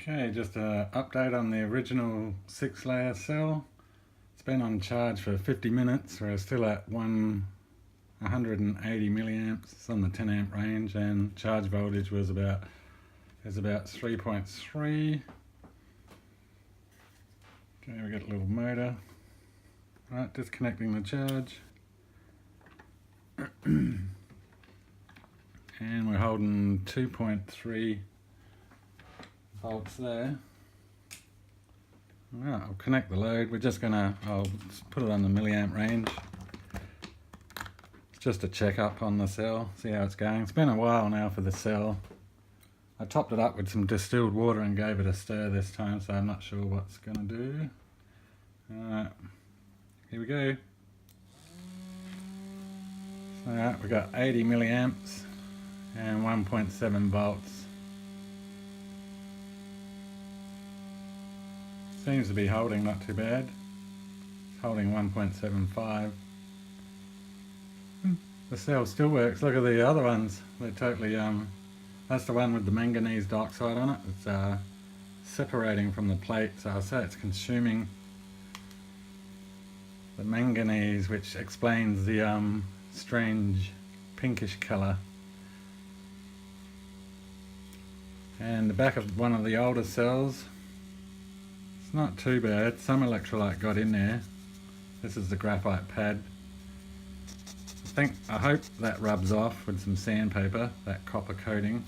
Okay, just an update on the original 6-layer cell. It's been on charge for 50 minutes. We're still at 180 milliamps. It's on the 10 amp range, and charge voltage was about 3.3. Okay, we got a little motor. Right, disconnecting the charge. And we're holding 2.3 volts there. Right, I'll connect the load. I'll put it on the milliamp range. It's just a check-up on the cell, see how it's going. It's been a while now for the cell. I topped it up with some distilled water and gave it a stir this time, so I'm not sure what's going to do. Alright, here we go. Alright, we've got 80 milliamps and 1.7 volts. Seems to be holding not too bad. It's holding 1.75. The cell still works. Look at the other ones. They're totally, that's the one with the manganese dioxide on it. It's separating from the plate, so I'll say it's consuming the manganese, which explains the strange pinkish colour. And the back of one of the older cells, it's not too bad. Some electrolyte got in there. This is the graphite pad. I hope that rubs off with some sandpaper, that copper coating.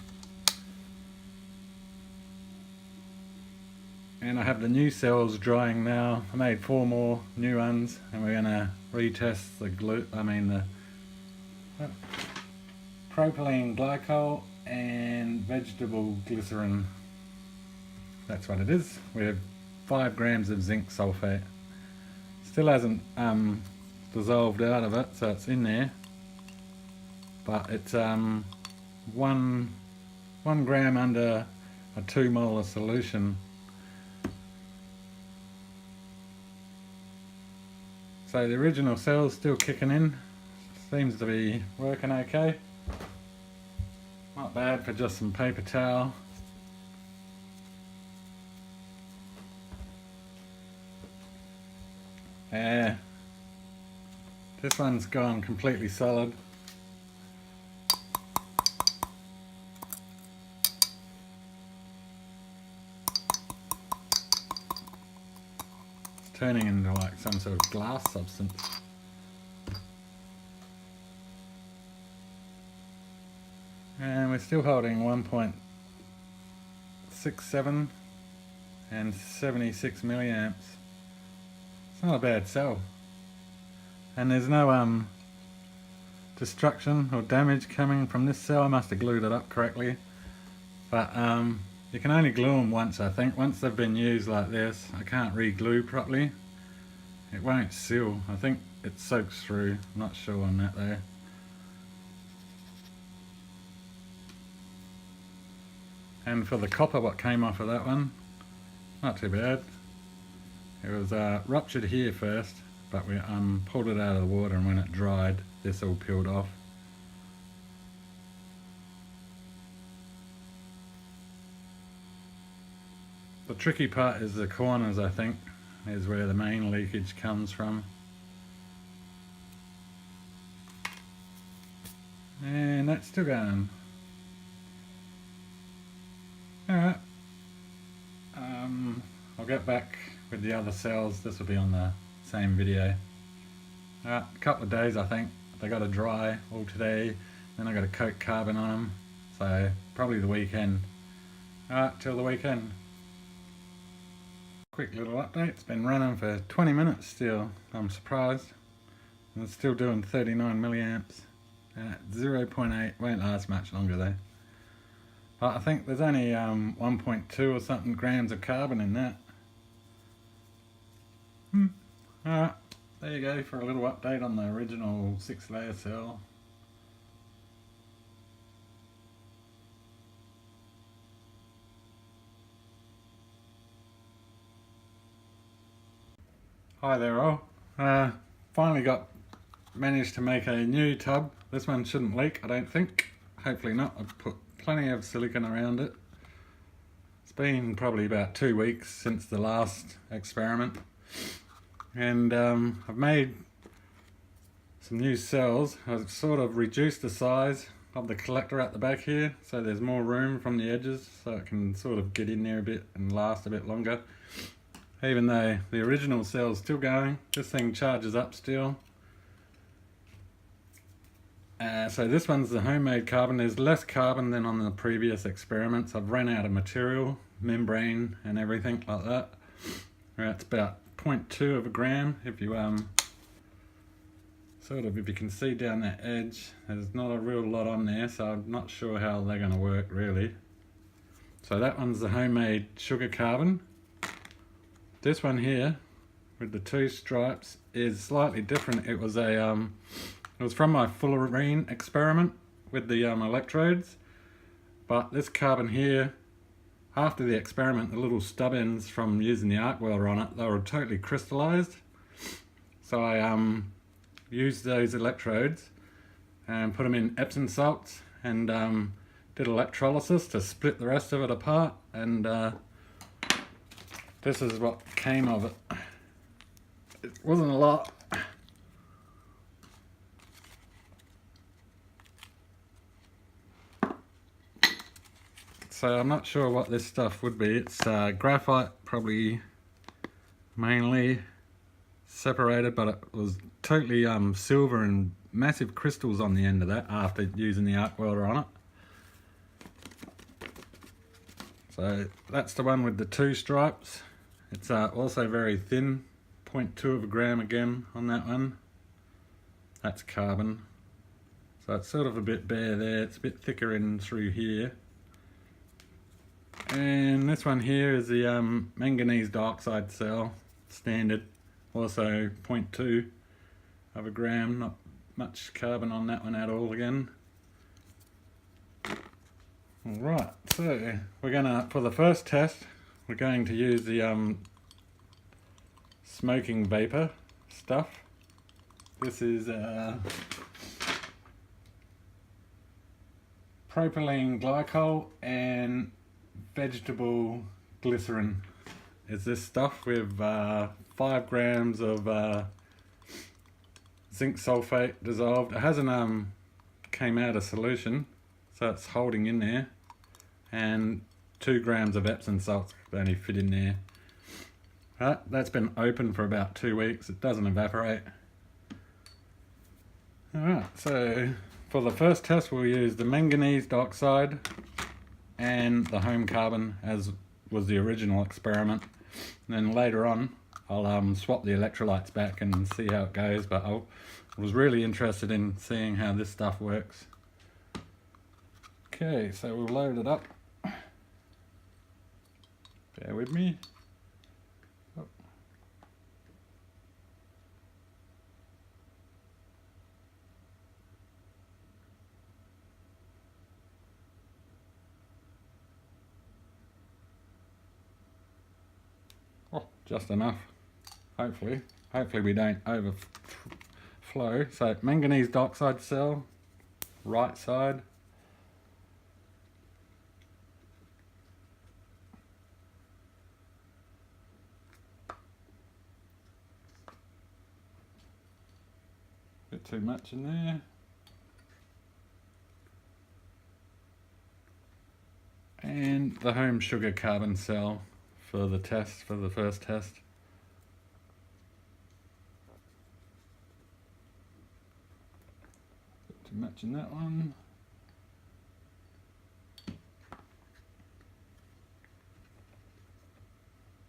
And I have the new cells drying now. I made 4 more new ones, and we're going to retest the propylene glycol and vegetable glycerin. That's what it is. We have 5 grams of zinc sulfate. Still hasn't dissolved out of it, so it's in there. But it's 1 gram under a 2 molar solution. So the original cell's still kicking in. Seems to be working okay. Not bad for just some paper towel. Yeah, this one's gone completely solid. It's turning into like some sort of glass substance. And we're still holding 1.67 and 76 milliamps. It's not a bad cell, and there's no destruction or damage coming from this cell. I must have glued it up correctly, but you can only glue them once, I think. Once they've been used like this, I can't re-glue properly. It won't seal. I think it soaks through. I'm not sure on that though. And for the copper, what came off of that one, not too bad. It was ruptured here first, but we pulled it out of the water, and when it dried, this all peeled off. The tricky part is the corners, I think, is where the main leakage comes from. And that's still going. Alright. I'll get back with the other cells. This will be on the same video. Alright, a couple of days I think. They got to dry all today, then I got to coat carbon on them, so probably the weekend. Alright, till the weekend. Quick little update. It's been running for 20 minutes still. I'm surprised. And it's still doing 39 milliamps at 0.8. Won't last much longer though. But I think there's only 1.2 or something grams of carbon in that. Alright, there you go for a little update on the original 6-layer cell. Hi there all. Finally managed to make a new tub. This one shouldn't leak, I don't think. Hopefully not. I've put plenty of silicone around it. been probably about 2 weeks since the last experiment, and I've made some new cells. I've sort of reduced the size of the collector at the back here, so there's more room from the edges, so it can sort of get in there a bit and last a bit longer. Even though the original cell's still going, this thing charges up still. So this one's the homemade carbon. There's less carbon than on the previous experiments. I've run out of material, membrane and everything like that. It's about 0.2 of a gram. If you if you can see down that edge, there's not a real lot on there, so I'm not sure how they're going to work really. So that one's the homemade sugar carbon. This one here with the 2 stripes is slightly different. It was from my fullerene experiment with the electrodes, but this carbon here, after the experiment, the little stub ends from using the arc welder on it, they were totally crystallized. So I used those electrodes and put them in Epsom salts and did electrolysis to split the rest of it apart, and this is what came of it. It wasn't a lot. So I'm not sure what this stuff would be. It's graphite, probably mainly separated, but it was totally silver and massive crystals on the end of that after using the arc welder on it. So that's the one with the 2 stripes. It's also very thin, 0.2 of a gram again on that one. That's carbon. So it's sort of a bit bare there, it's a bit thicker in through here. And this one here is the manganese dioxide cell, standard, also 0.2 of a gram, not much carbon on that one at all again. Alright, so we're gonna, for the first test, we're going to use the smoking vapor stuff. This is propylene glycol and vegetable glycerin is this stuff with 5 grams of zinc sulfate dissolved. It hasn't came out of solution, so it's holding in there, and 2 grams of Epsom salts only fit in there. That's been open for about 2 weeks. It doesn't evaporate. Alright, so for the first test we'll use the manganese dioxide and the home carbon as was the original experiment. And then later on I'll swap the electrolytes back and see how it goes, but I was really interested in seeing how this stuff works. Okay, so we'll load it up. Bear with me. Oh. Oh, just enough. Hopefully we don't overflow. So manganese dioxide cell, right side. Bit too much in there. And the home sugar carbon cell for the test, for the first test. Bit too much in that one.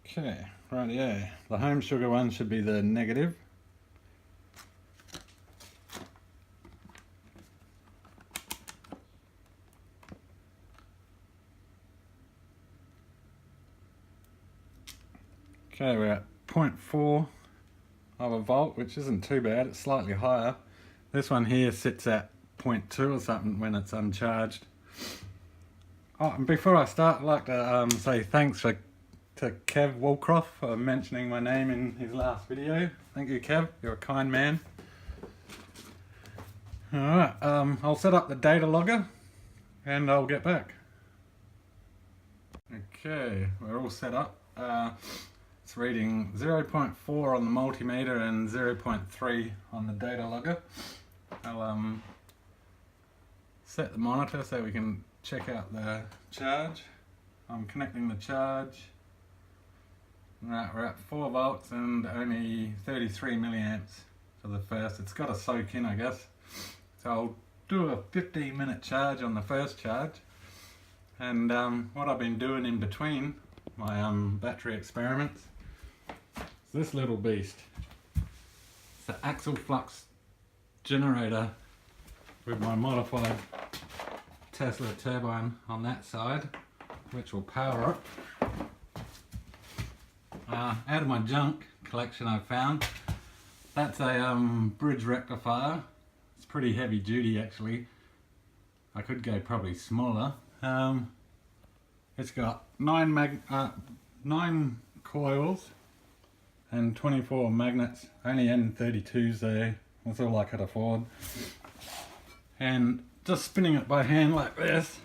Okay, rightio. The home sugar one should be the negative. Okay, we're at 0.4 of a volt, which isn't too bad. It's slightly higher. This one here sits at 0.2 or something when it's uncharged. Oh, and before I start, I'd like to say thanks to Kev Woolcroft for mentioning my name in his last video. Thank you, Kev. You're a kind man. Alright, I'll set up the data logger and I'll get back. Okay, we're all set up. It's reading 0.4 on the multimeter and 0.3 on the data logger. I'll set the monitor so we can check out the charge. I'm connecting the charge. Right, we're at 4 volts and only 33 milliamps for the first. It's got to soak in, I guess. So I'll do a 15-minute charge on the first charge. And what I've been doing in between my battery experiments is this little beast. It's the axial flux generator with my modified Tesla turbine on that side, which will power it. Out of my junk collection I've found, that's a bridge rectifier. It's pretty heavy duty actually. I could go probably smaller. It's got 9 coils and 24 magnets, only N32s though, that's all I could afford. And just spinning it by hand like this,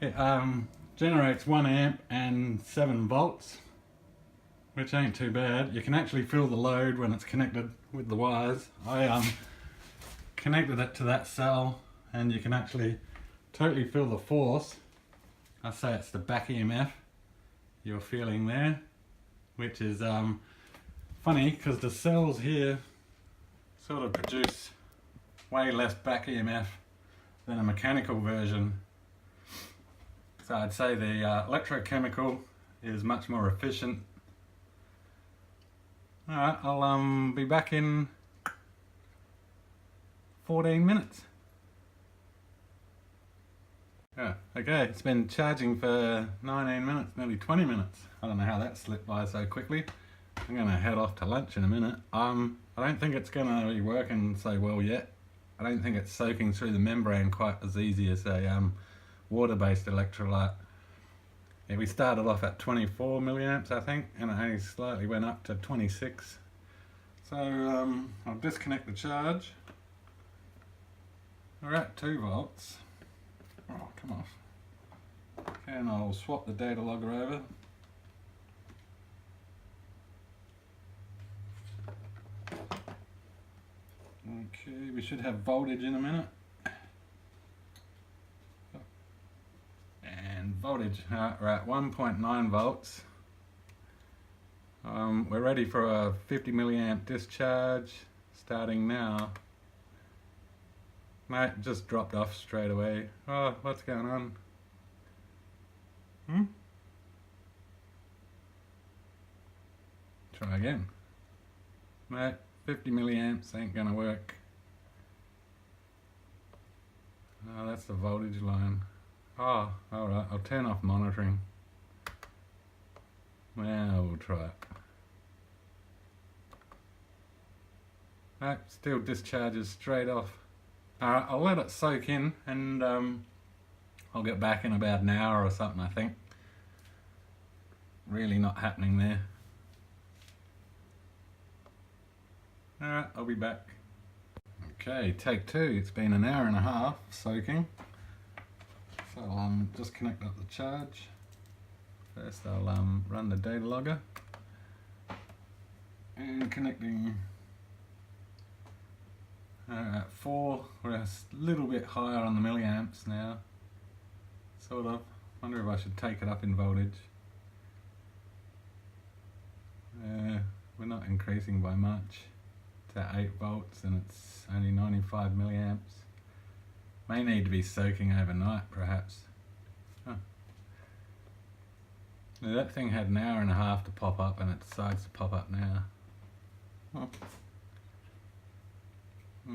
it generates 1 amp and 7 volts, which ain't too bad. You can actually feel the load when it's connected with the wires. I connected it to that cell and you can actually totally feel the force. I say it's the back EMF you're feeling there, which is funny because the cells here sort of produce way less back EMF than a mechanical version. So I'd say the electrochemical is much more efficient. Alright, I'll be back in 14 minutes. Yeah, okay, it's been charging for 19 minutes, nearly 20 minutes. I don't know how that slipped by so quickly. I'm going to head off to lunch in a minute. I don't think it's going to be working so well yet. I don't think it's soaking through the membrane quite as easy as a water-based electrolyte. Yeah, we started off at 24 milliamps I think, and it only slightly went up to 26. So I'll disconnect the charge. We're at 2 volts. Oh, come off. Okay, and I'll swap the data logger over. Okay, we should have voltage in a minute. And voltage, we're at 1.9 volts. We're ready for a 50 milliamp discharge starting now. Mate, just dropped off straight away. Oh, what's going on? Try again. Mate, 50 milliamps ain't gonna work. Oh, that's the voltage line. Oh, alright, I'll turn off monitoring. Now we'll try it. Nope, still discharges straight off. Alright, I'll let it soak in and I'll get back in about an hour or something, I think. Really not happening there. Alright, I'll be back. Okay, take 2. It's been an hour and a half soaking. So I'll just connect up the charge. First I'll run the data logger. And connecting at 4, we're a little bit higher on the milliamps now. Sort of. Wonder if I should take it up in voltage. We're not increasing by much. It's at 8 volts and it's only 95 milliamps. May need to be soaking overnight perhaps. Huh. Now, that thing had an hour and a half to pop up and it decides to pop up now. Oh.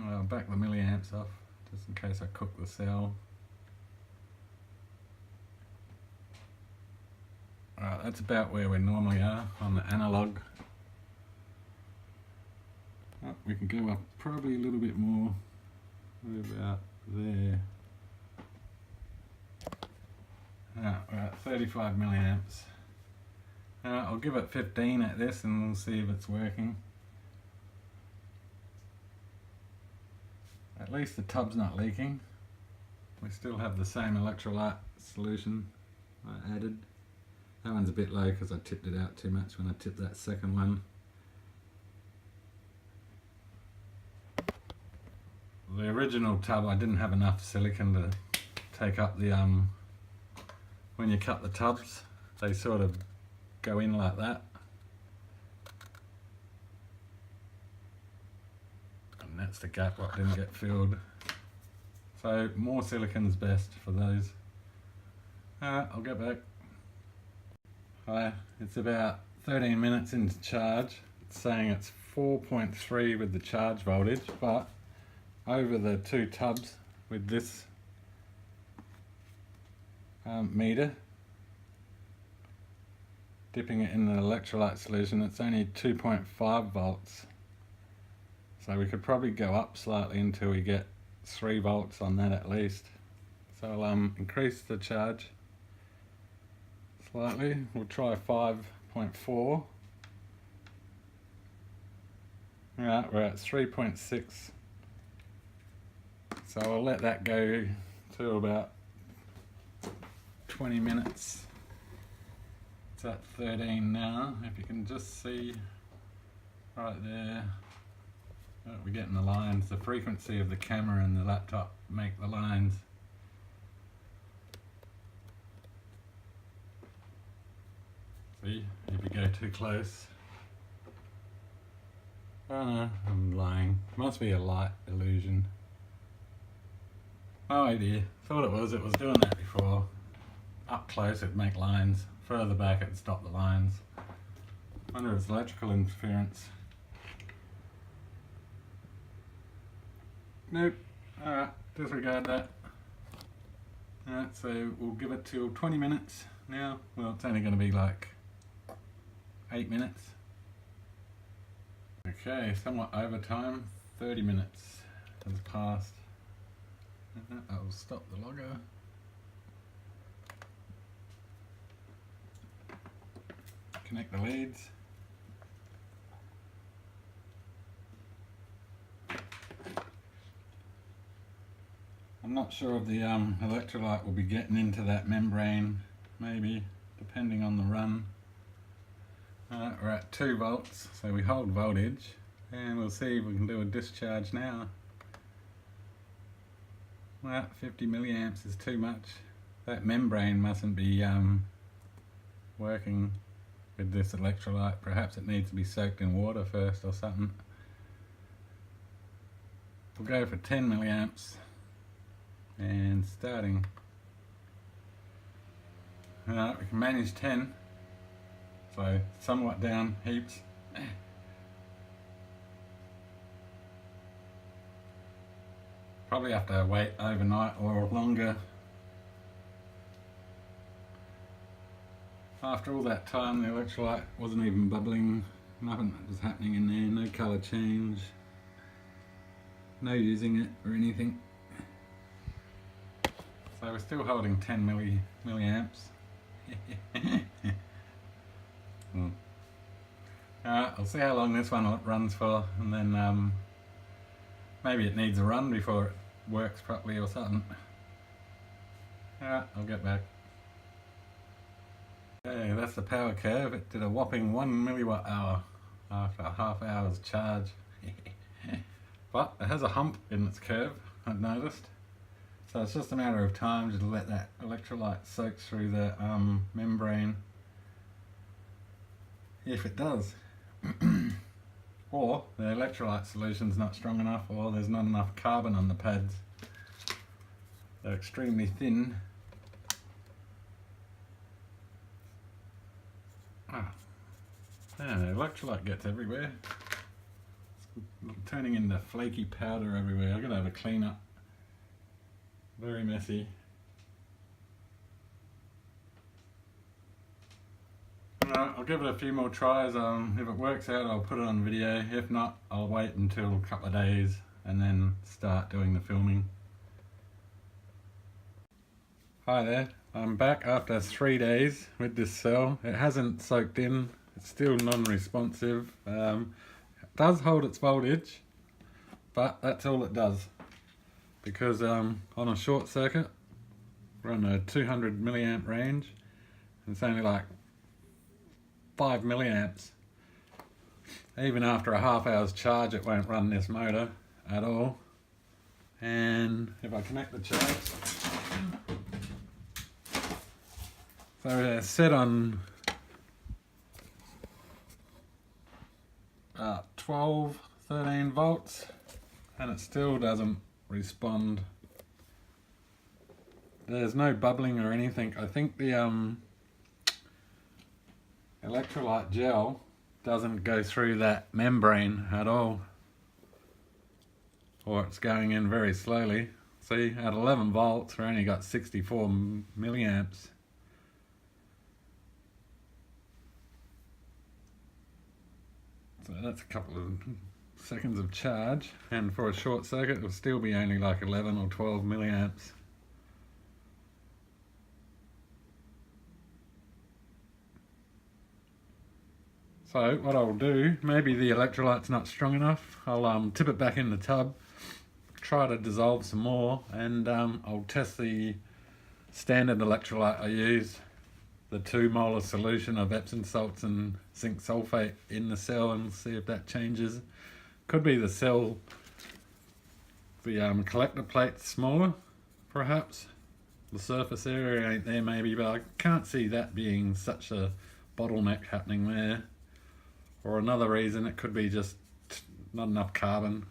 I'll back the milliamps off just in case I cook the cell. Alright, that's about where we normally are on the analog. Oh, we can go up probably a little bit more. We're about there. We're at 35 milliamps. I'll give it 15 at this and we'll see if it's working. At least the tub's not leaking. We still have the same electrolyte solution I added. That one's a bit low because I tipped it out too much when I tipped that second one. The original tub, I didn't have enough silicon to take up the, when you cut the tubs, they sort of go in like that. And that's the gap what didn't get filled. So more silicon's best for those. I'll get back. Hi, it's about 13 minutes into charge. It's saying it's 4.3 with the charge voltage, but over the two tubs with this meter, dipping it in the electrolyte solution, it's only 2.5 volts. So we could probably go up slightly until we get 3 volts on that at least. So I'll increase the charge slightly. We'll try 5.4. Alright, we're at 3.6. So I'll let that go to about 20 minutes. It's at 13 now, if you can just see right there. We're getting the lines. The frequency of the camera and the laptop make the lines. See, if you go too close. Oh no, I'm lying. Must be a light illusion. No idea. Thought it was doing that before. Up close it'd make lines. Further back it'd stop the lines. Wonder if it's electrical interference. Nope. Alright, disregard that. Alright, so we'll give it till 20 minutes now. Well, it's only going to be like 8 minutes. Okay, somewhat over time. 30 minutes has passed. I'll stop the logger. Connect the leads. I'm not sure if the electrolyte will be getting into that membrane, maybe, depending on the run. We're at 2 volts, so we hold voltage, and we'll see if we can do a discharge now. Well, 50 milliamps is too much. That membrane mustn't be working with this electrolyte. Perhaps it needs to be soaked in water first or something. We'll go for 10 milliamps and starting. Alright, we can manage 10, so somewhat down heaps. Probably have to wait overnight or longer. After all that time, the electrolyte wasn't even bubbling. Nothing was happening in there. No colour change. No using it or anything. So we're still holding 10 milliamps. Alright, I'll see how long this one runs for, and then maybe it needs a run before it works properly or something. Alright, I'll get back. Okay, that's the power curve. It did a whopping 1 milliwatt hour after a half hour's charge. But it has a hump in its curve, I've noticed. So it's just a matter of time to let that electrolyte soak through the membrane. If it does. Or the electrolyte solution's not strong enough, or there's not enough carbon on the pads. They're extremely thin. Yeah, the electrolyte gets everywhere. It's turning into flaky powder everywhere. I'm gonna have a clean up. Very messy. I'll give it a few more tries. If it works out, I'll put it on video. If not, I'll wait until a couple of days and then start doing the filming. Hi there, I'm back after 3 days with this cell. It hasn't soaked in, it's still non-responsive. It does hold its voltage, but that's all it does. Because on a short circuit, we're on a 200 milliamp range, It's only like 5 milliamps. Even after a half hour's charge it won't run this motor at all. And if I connect the charge, so they're set on 12, 13 volts, and it still doesn't respond. There's no bubbling or anything. I think the electrolyte gel doesn't go through that membrane at all, or it's going in very slowly. See, at 11 volts we're only got 64 milliamps. So that's a couple of seconds of charge, and for a short circuit it'll still be only like 11 or 12 milliamps. So what I'll do, maybe the electrolyte's not strong enough, I'll tip it back in the tub, try to dissolve some more, and I'll test the standard electrolyte I use, the 2 molar solution of Epsom salts and zinc sulfate in the cell, and see if that changes. Could be the cell, the collector plate's smaller, perhaps. The surface area ain't there maybe, but I can't see that being such a bottleneck happening there. Or another reason, it could be just not enough carbon.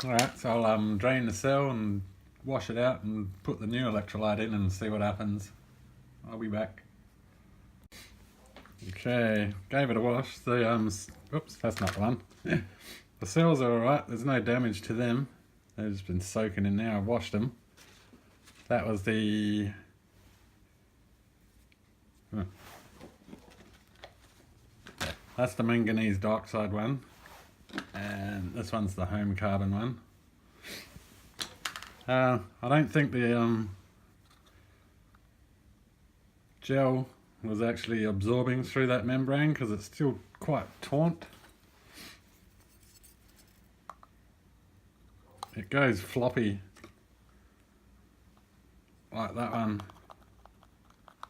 Alright, so I'll drain the cell and wash it out and put the new electrolyte in and see what happens. I'll be back. Okay, gave it a wash. The oops, that's not the one. The cells are alright, there's no damage to them. They've just been soaking in now. I've washed them. That was the that's the manganese dioxide one, and this one's the home carbon one. I don't think the gel was actually absorbing through that membrane because it's still quite taut. It goes floppy like that one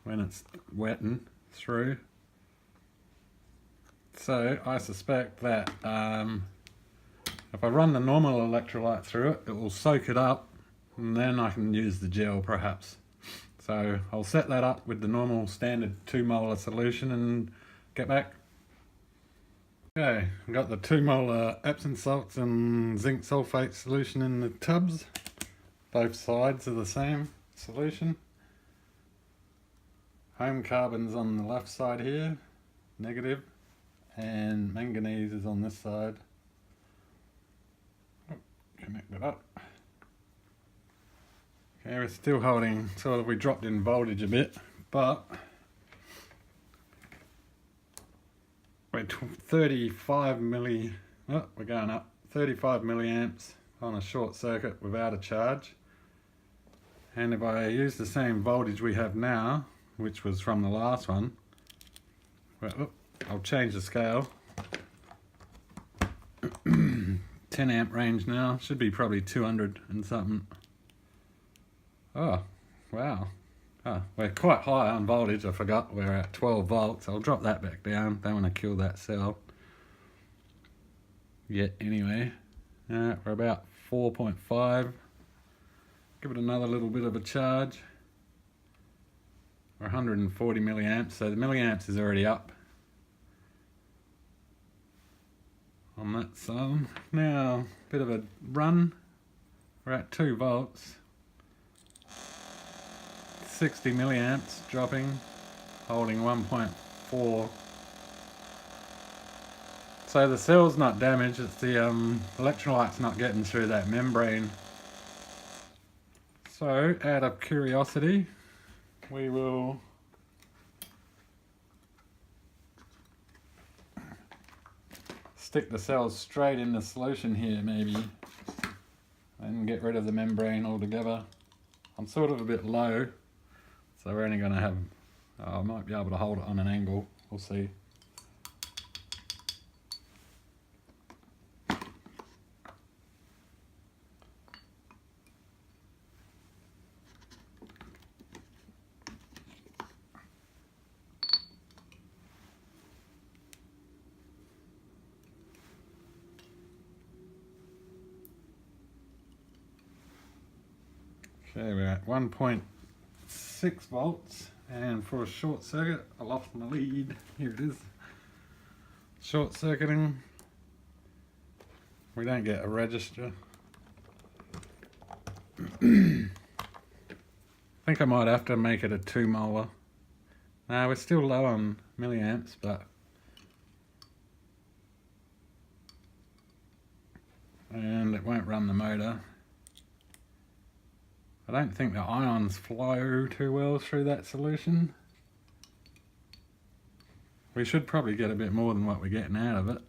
when it's wetting through. So I suspect that if I run the normal electrolyte through it, it will soak it up, and then I can use the gel perhaps. So I'll set that up with the normal standard 2 molar solution and get back. Okay, I've got the 2 molar Epsom salts and zinc sulfate solution in the tubs. Both sides are the same solution. Home carbon's on the left side here, negative, and manganese is on this side. Oh, connect it up. Okay, we're still holding, sort of, we dropped in voltage a bit, but we're 35 milli, oh, we're going up, 35 milliamps on a short circuit without a charge. And if I use the same voltage we have now, which was from the last one, well, oh, I'll change the scale. 10 amp range now, should be probably 200 and something. Oh, wow. Oh, we're quite high on voltage, I forgot we're at 12 volts. I'll drop that back down, don't want to kill that cell yet anyway. We're about 4.5. Give it another little bit of a charge. We're 140 milliamps, so the milliamps is already up on that side. Now, bit of a run. We're at 2 volts. 60 milliamps dropping, holding 1.4. So the cell's not damaged, it's the electrolyte's not getting through that membrane. So, out of curiosity, we will stick the cells straight in the solution here maybe, and get rid of the membrane altogether. I'm sort of a bit low, so we're only going to have, I might be able to hold it on an angle, we'll see. Okay, we're at 1.6 volts, and for a short circuit, I lost my lead. Here it is. Short circuiting, we don't get a register. I think I might have to make it a 2 molar. No, we're still low on milliamps, but and it won't run the motor. I don't think the ions flow too well through that solution. We should probably get a bit more than what we're getting out of it.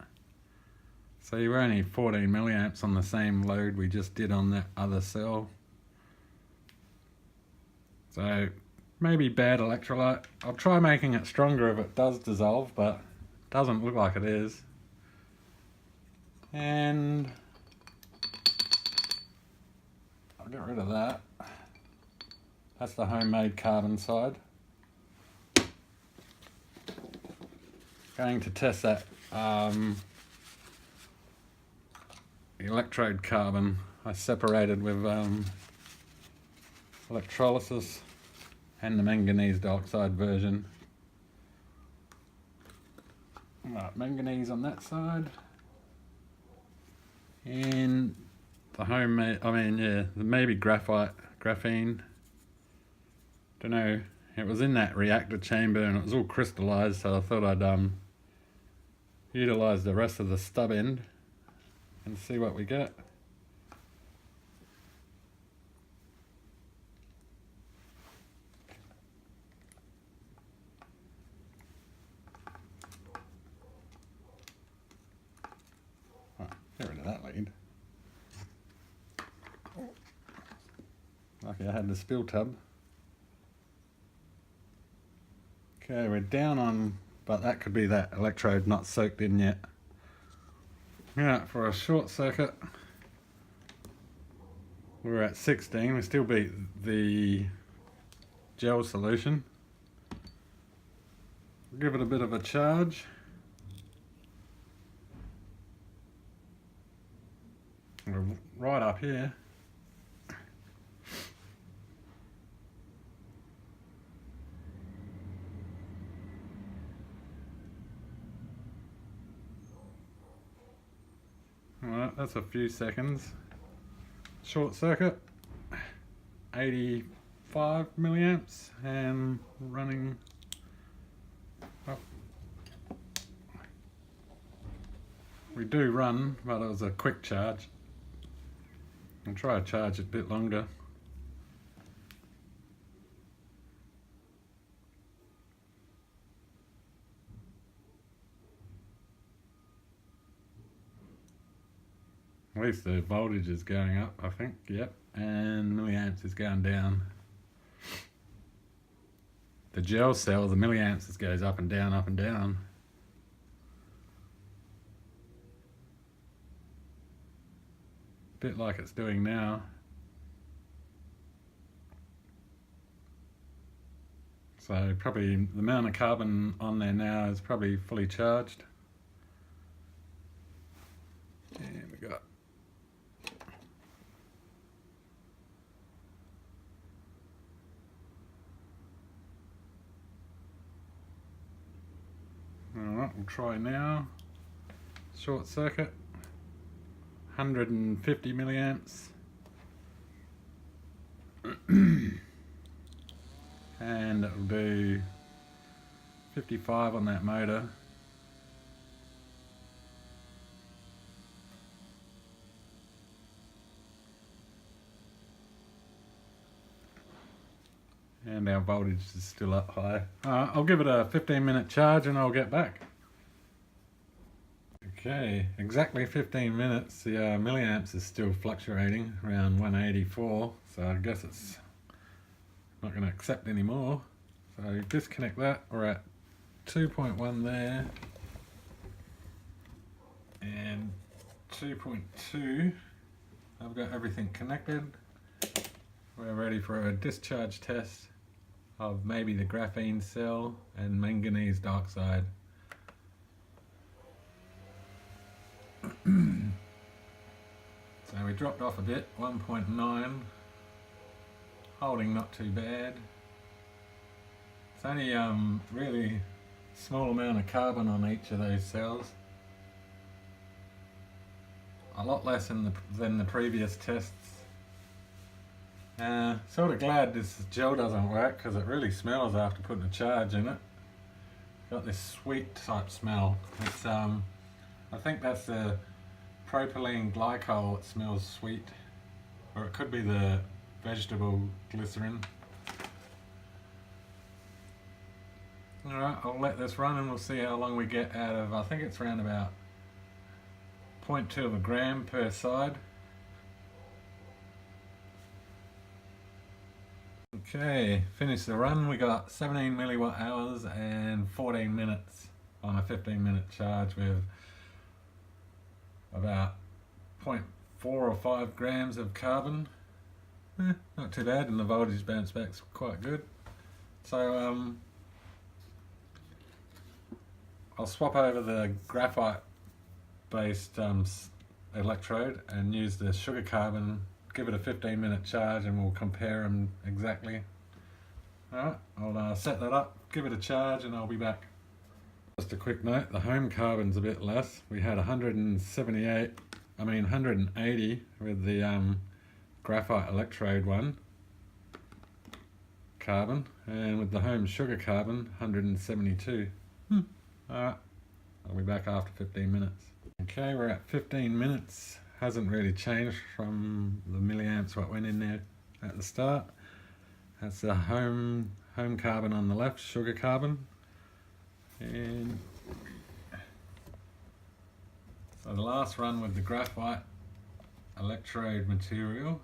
So you're only 14 milliamps on the same load we just did on that other cell. So maybe bad electrolyte. I'll try making it stronger if it does dissolve, but it doesn't look like it is. And I'll get rid of that. That's the homemade carbon side. Going to test that electrode carbon I separated with electrolysis and the manganese dioxide version. Right, manganese on that side. And the homemade, maybe graphene. Don't know, it was in that reactor chamber and it was all crystallized, so I thought I'd utilize the rest of the stub end and see what we get. Right, get rid of that lead. Lucky I had the spill tub. Okay, we're down on, but that could be that electrode not soaked in yet. Yeah, for a short circuit, we're at 16. We still beat the gel solution. Give it a bit of a charge. We're right up here. Alright, that's a few seconds. Short circuit, 85 milliamps and running up. We do run, but it was a quick charge. I'll try to charge it a bit longer. At least the voltage is going up, I think, yep, and milliamps is going down. The gel cell, the milliamps just goes up and down, up and down. Bit like it's doing now. So probably the amount of carbon on there now is probably fully charged. And we got alright, we'll try now. Short circuit, 150 milliamps. And it'll do 55 on that motor. And our voltage is still up high. I'll give it a 15-minute charge and I'll get back. Okay, exactly 15 minutes. The milliamps is still fluctuating around 184, so I guess it's not going to accept any more. So disconnect that. We're at 2.1 there and 2.2. I've got everything connected. We're ready for a discharge test of maybe the graphene cell and manganese dioxide. So we dropped off a bit, 1.9. holding not too bad. It's only really small amount of carbon on each of those cells. A lot less than the previous tests. Sort of glad this gel doesn't work because it really smells after putting a charge in it. Got this sweet type smell. It's I think that's the propylene glycol that smells sweet, or it could be the vegetable glycerin. Alright, I'll let this run and we'll see how long we get out of, I think it's around about 0.2 of a gram per side. Okay, finished the run. We got 17 milliwatt hours and 14 minutes on a 15-minute charge with about 0.4 or 5 grams of carbon. Not too bad, and the voltage bounce back's quite good. So I'll swap over the graphite based electrode and use the sugar carbon, give it a 15-minute charge, and we'll compare them exactly. Alright, I'll set that up, give it a charge, and I'll be back. Just a quick note, the home carbon's a bit less. We had 180 with the graphite electrode one carbon, and with the home sugar carbon 172. Alright, I'll be back after 15 minutes. Okay, we're at 15 minutes. Hasn't really changed from the milliamps what went in there at the start. That's the home carbon on the left, sugar carbon. And so the last run with the graphite electrode material,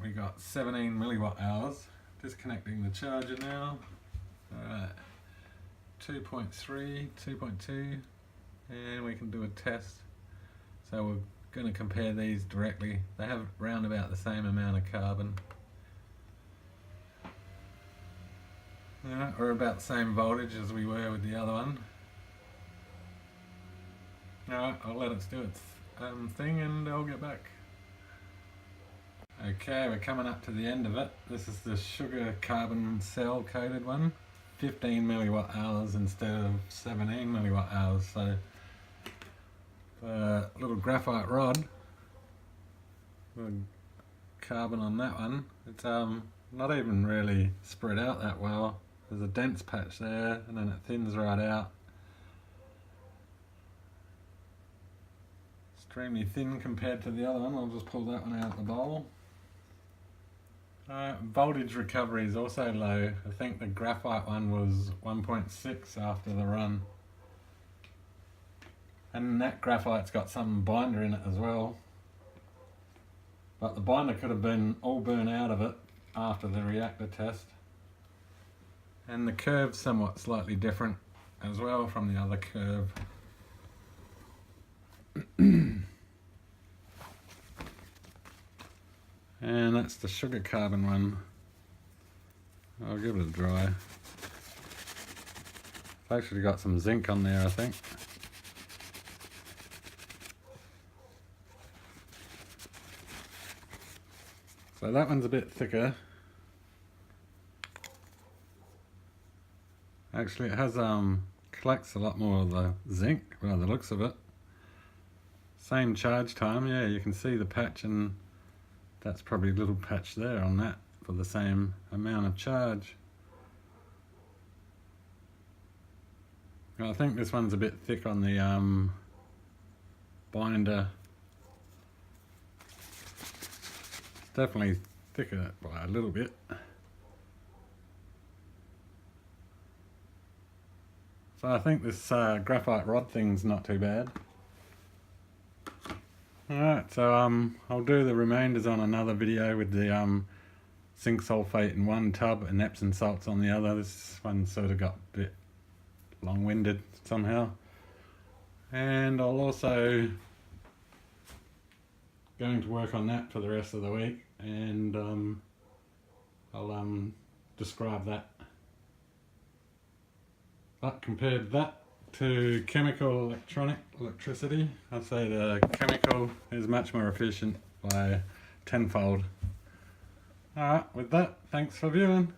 we got 17 milliwatt hours. Disconnecting the charger now. Alright, 2.3, 2.2, and we can do a test. So we're going to compare these directly. They have round about the same amount of carbon. Alright, we're about the same voltage as we were with the other one. Alright, I'll let it do its thing and I'll get back. Okay, we're coming up to the end of it. This is the sugar carbon cell coated one. 15 milliwatt hours instead of 17 milliwatt hours. So the little graphite rod, the carbon on that one, it's not even really spread out that well. There's a dense patch there and then it thins right out. Extremely thin compared to the other one. I'll just pull that one out of the bowl. Voltage recovery is also low. I think the graphite one was 1.6 after the run. And that graphite's got some binder in it as well. But the binder could have been all burnt out of it after the reactor test. And the curve's somewhat slightly different as well from the other curve. And that's the sugar carbon one. I'll give it a dry. It's actually got some zinc on there, I think. So that one's a bit thicker. Actually it has collects a lot more of the zinc by the looks of it. Same charge time, yeah, you can see the patch, and that's probably a little patch there on that for the same amount of charge. I think this one's a bit thick on the binder. It's definitely thicker by a little bit. So I think this graphite rod thing's not too bad. Alright, so I'll do the remainders on another video with the zinc sulfate in one tub and Epsom salts on the other. This one sort of got a bit long-winded somehow. And I'll also going to work on that for the rest of the week, and I'll describe that. But compared that to chemical electricity, I'd say the chemical is much more efficient by tenfold. Alright, with that, thanks for viewing.